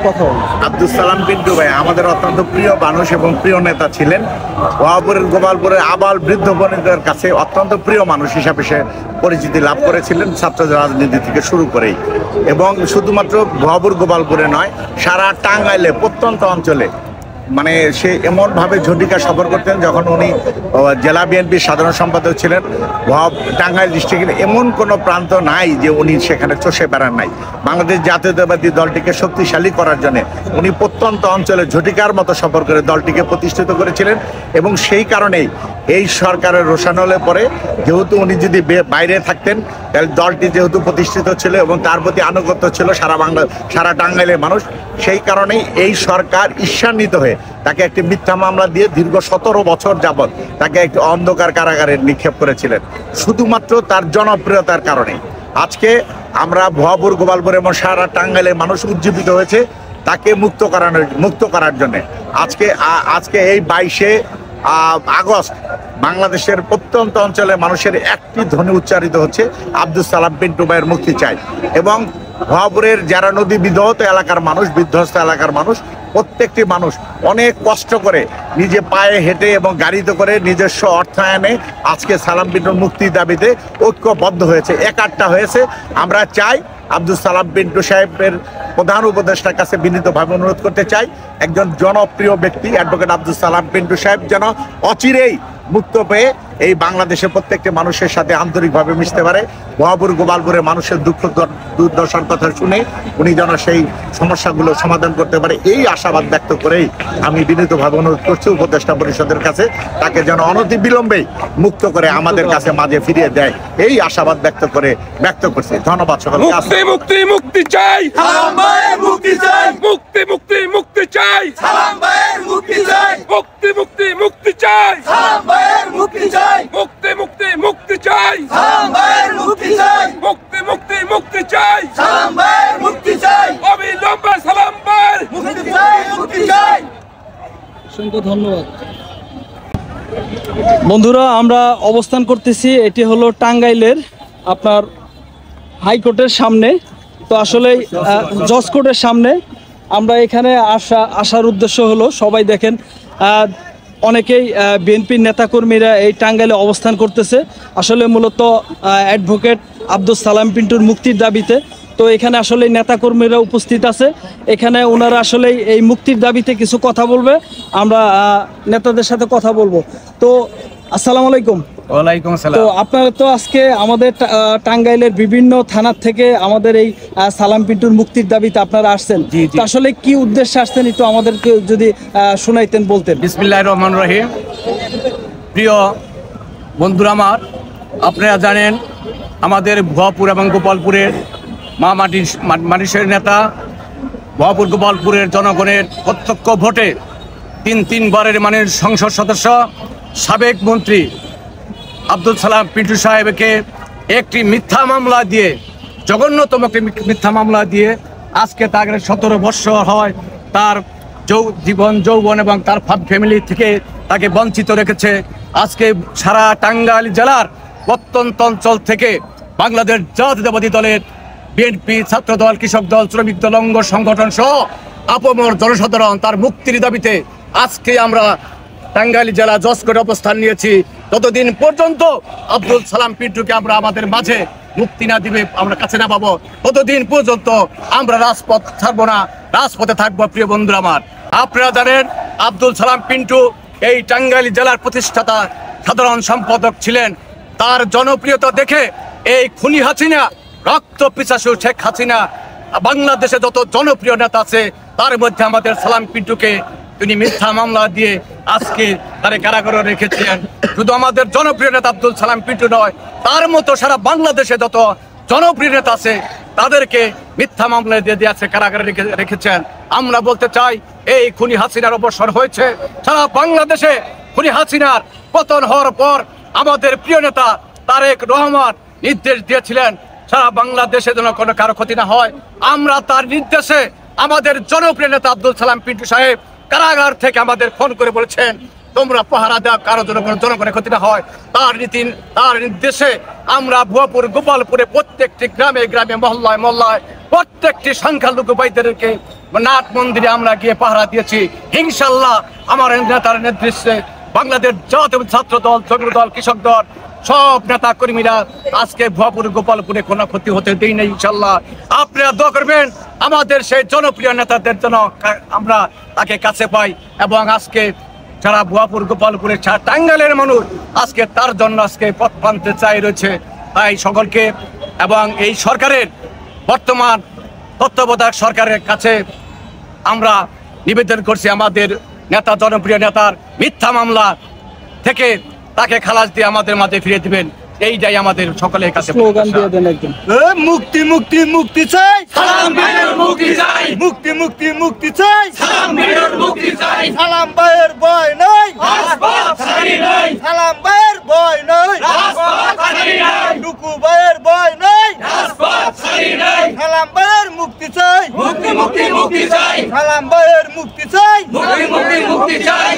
কথা বলবো। আব্দুল সালাম পিন্টু ভাই আমাদের অত্যন্ত প্রিয় মানুষ এবং প্রিয় নেতা ছিলেন। ওয়াহাপুরের গোপালপুরের আবাল বৃদ্ধ বণিকদের কাছে অত্যন্ত প্রিয় মানুষ হিসাবে সে পরিচিতি লাভ করেছিলেন ছাত্র রাজনীতি থেকে শুরু করেই, এবং শুধুমাত্র ওয়াহাপুর গোপালপুরে নয়, সারা টাঙ্গাইলে প্রত্যন্ত অঞ্চলে মানে সে এমনভাবে ঝটিকা সফর করতেন যখন উনি জেলা বিএনপির সাধারণ সম্পাদক ছিলেন। টাঙ্গাইল ডিস্ট্রিক্টের এমন কোনো প্রান্ত নাই যে উনি সেখানে চষে বেড়ান নাই। বাংলাদেশ জাতীয়তাবাদী দলটিকে শক্তিশালী করার জন্য উনি প্রত্যন্ত অঞ্চলে ঝটিকার মতো সফর করে দলটিকে প্রতিষ্ঠিত করেছিলেন, এবং সেই কারণেই এই সরকারের রোশানলে পরে যেহেতু উনি যদি বাইরে থাকতেন তাহলে দলটি যেহেতু প্রতিষ্ঠিত ছিল এবং তার প্রতি আনুগত্য ছিল সারা টাঙ্গাইলের মানুষ, সেই কারণেই এই সরকার ঈর্ষান্বিত হয়ে তাকে একটি মিথ্যা মামলা দিয়ে দীর্ঘ 17 বছর যাবৎ তাকে একটি অন্ধকার কারাগারে নিক্ষেপ করেছিলেন শুধুমাত্র তার জনপ্রিয়তার কারণে। আজকে আমরা ভুয়াপুর গোপালপুর এবং সারা টাঙ্গাইলের মানুষ উজ্জীবিত হয়েছে তাকে মুক্ত করার জন্য। আজকে এই 22শে আগস্ট বাংলাদেশের প্রত্যন্ত অঞ্চলে মানুষের একটি ধ্বনি উচ্চারিত হচ্ছে, আব্দুল সালাম পিন্টু ভাইয়ের মুক্তি চাই। এবং ভুয়াপুরের যারা নদী বিধ্বস্ত এলাকার মানুষ প্রত্যেকটি মানুষ অনেক কষ্ট করে নিজে পায়ে হেঁটে এবং গাড়িতে করে নিজস্ব অর্থায়নে আজকে সালাম পিন্টুর মুক্তির দাবিতে ঐক্যবদ্ধ হয়েছে, একাট্টা হয়েছে। আমরা চাই আব্দুল সালাম পিন্টু সাহেবের প্রধান উপদেষ্টার কাছে বিনীতভাবে অনুরোধ করতে চাই, একজন জনপ্রিয় ব্যক্তি অ্যাডভোকেট আব্দুল সালাম পিন্টু সাহেব যেন অচিরেই মুক্ত পেয়ে এই বাংলাদেশের প্রত্যেকটি মানুষের সাথে আন্তরিকভাবে মিশতে পারে। ভুয়াপুর গোপালপুরের মানুষের দুঃখ দুর্দশার কথা শুনে উনি যেন সেই সমস্যাগুলো সমাধান করতে পারে, এই আশাবাদ ব্যক্ত করেই আমি বিনীতভাবে অনুরোধ করছি উপদেষ্টা পরিষদের কাছে তাকে যেন অনতিবিলম্বে মুক্ত করে আমাদের কাছে মাঝে ফিরিয়ে দেয়, এই আশাবাদ ব্যক্ত করছি। ধন্যবাদ সকলকে। মুক্তি চাই, সালাম ভাইয়ের মুক্তি চাই, মুক্তি চাই, সালাম ভাইয়ের মুক্তি চাই, মুক্তি চাই, সালাম ভাইয়ের মুক্তি চাই, মুক্তি চাই, সালাম ভাইয়ের মুক্তি চাই, মুক্তি চাই, সালাম ভাইয়ের মুক্তি চাই, অবিলম্বে সালাম ভাইয়ের মুক্তি চাই। অসংখ্য ধন্যবাদ। বন্ধুরা, আমরা অবস্থান করতেছি, এটি হলো টাঙ্গাইলের আপনার হাইকোর্টের সামনে। তো আসলে জজ কোর্টের সামনে আমরা এখানে আসার উদ্দেশ্য হলো, সবাই দেখেন অনেকেই বিএনপির নেতাকর্মীরা এই টাঙ্গাইলে অবস্থান করতেছে আসলে মূলত অ্যাডভোকেট আব্দুল সালাম পিন্টুর মুক্তির দাবিতে। তো এখানে আসলে নেতাকর্মীরা উপস্থিত আছে, এখানে ওনারা আসলে এই মুক্তির দাবিতে কিছু কথা বলবে, আমরা নেতাদের সাথে কথা বলবো। তো আসসালামু আলাইকুম। ওয়ালাইকুম আসসালাম। তো আপনারা তো আজকে আমাদের টাঙ্গাইলের বিভিন্ন থানার থেকে আমাদের এই সালাম পিন্টুর মুক্তির দাবিতে আপনারা আসছেন, তো আসলে কি উদ্দেশ্যে আসছেন একটু আমাদেরকে যদি শুনাইতেন, বলতেন। বিসমিল্লাহির রহমানির রহিম। প্রিয় বন্ধুরা আমার, আপনারা জানেন আমাদের ভুয়াপুর এবং গোপালপুরের মানুষের নেতা, ভুয়াপুর গোপালপুরের জনগণের প্রত্যক্ষ ভোটে তিনবারের মানের সংসদ সদস্য সাবেক মন্ত্রী আব্দুল সালাম পিন্টু সাহেবকে একটি মিথ্যা মামলা দিয়ে, জঘন্যতম একটি মিথ্যা মামলা দিয়ে আজকে তার 17 বৎসর হয়, তার জীবন যৌবন এবং তার ফ্যামিলি থেকে তাকে বঞ্চিত রেখেছে। আজকে সারা টাঙ্গাইল জেলার প্রত্যন্ত অঞ্চল থেকে বাংলাদেশ জাতীয়তাবাদী দলের বিএনপি, ছাত্র দল, কৃষক দল, শ্রমিক দল, অঙ্গ সংগঠন সহ আপামর জনসাধারণ তার মুক্তির দাবিতে আজকে আমরা টাঙ্গাইল জেলা জজ কোর্টে অবস্থান নিয়েছি। ততদিন পর্যন্ত আব্দুল সালাম পিন্টুকে আমরা আমাদের মাঝে মুক্তি না দিবে, আমরা কাছে না পাবো, ততদিন পর্যন্ত আমরা রাজপথ ছাড়বো না, রাজপথে থাকবো। প্রিয় বন্ধুরা আমার, আপনারা জানেন আব্দুল সালাম পিন্টু এই টাঙ্গাইল জেলার প্রতিষ্ঠাতা সাধারণ সম্পাদক ছিলেন। তার জনপ্রিয়তা দেখে এই খুনি হাসিনা, রক্ত পিপাসু শেখ হাসিনা, বাংলাদেশে যত জনপ্রিয় নেতা আছে তার মধ্যে আমাদের সালাম পিন্টুকে তিনি মিথ্যা মামলা দিয়ে আজকে তারে কারাগারে রেখেছিলেন। শুধু আমাদের জনপ্রিয় নেতা আব্দুল সালাম পিন্টু নয়, তার মতো সারা বাংলাদেশে যত জনপ্রিয় নেতা আছে তাদেরকে মিথ্যা মামলা দিয়ে আজকে কারাগারে রেখেছেন। আমরা বলতে চাই এই খুনি হাসিনার অবসর হয়েছে। সারা বাংলাদেশে খুনি হাসিনার পতন হওয়ার পর আমাদের প্রিয় নেতা তারেক রহমান নির্দেশ দিয়েছিলেন সারা বাংলাদেশে যেন কোনো কারো ক্ষতি না হয়। আমরা তার নির্দেশে আমাদের জনপ্রিয় নেতা আব্দুল সালাম পিন্টু সাহেব কারাগার থেকে আমাদের ফোন করে বলেছেন তোমরা পাহারা দাও, কারো জনগণের ক্ষতি না হয়। তার নির্দেশে আমরা ভুয়াপুর গোপালপুরে প্রত্যেকটি গ্রামে গ্রামে মহল্লায় প্রত্যেকটি সংখ্যালঘু ভাইদেরকে নাথ মন্দিরে আমরা গিয়ে পাহারা দিয়েছি। ইনশাল্লাহ আমার নেতার নেতৃত্বে বাংলাদেশ জাতীয় ছাত্র দল, যুব দল, কৃষক দল সব নেতা কর্মীরা আজকে ভুয়াপুর গোপালপুরে কোনো ক্ষতি হতে দেই না। ইনশাল্লাহ আপনারা দোয়া করবেন আমাদের সেই জনপ্রিয় নেতাদের জন্য আমরা তাকে কাছে পাই, এবং আজকে যারা ভুয়াপুর গোপালপুরের টাঙ্গাইলের মানুষ আজকে তার জন্য আজকে পথ প্রান্তে চাই রয়েছে। তাই সকলকে এবং এই সরকারের বর্তমান তত্ত্বাবধায়ক সরকারের কাছে আমরা নিবেদন করছি আমাদের নেতা, জনপ্রিয় নেতার মিথ্যা মামলা থেকে তাকে খালাস দিয়ে আমাদের মাঝে ফিরে দিবেন, এইটাই আমাদের সকলের কাছে স্লোগান দিয়ে দেন একদম। মুক্তি মুক্তি মুক্তি চাই, সালাম ভাইয়ের মুক্তি চাই, মুক্তি মুক্তি মুক্তি চাই, সালাম ভাইয়ের মুক্তি চাই, সালাম ভাইয়ের ভয় নাই, রাজপথ ছাড়ি নাই, সালাম ভাইয়ের ভয় নাই, রাজপথ ছাড়ি নাই, টুকু ভাইয়ের ভয় নাই, রাজপথ ছাড়ি নাই, সালাম ভাইয়ের মুক্তি চাই, মুক্তি মুক্তি মুক্তি চাই, সালাম ভাইয়ের মুক্তি চাই, মুক্তি মুক্তি মুক্তি চাই,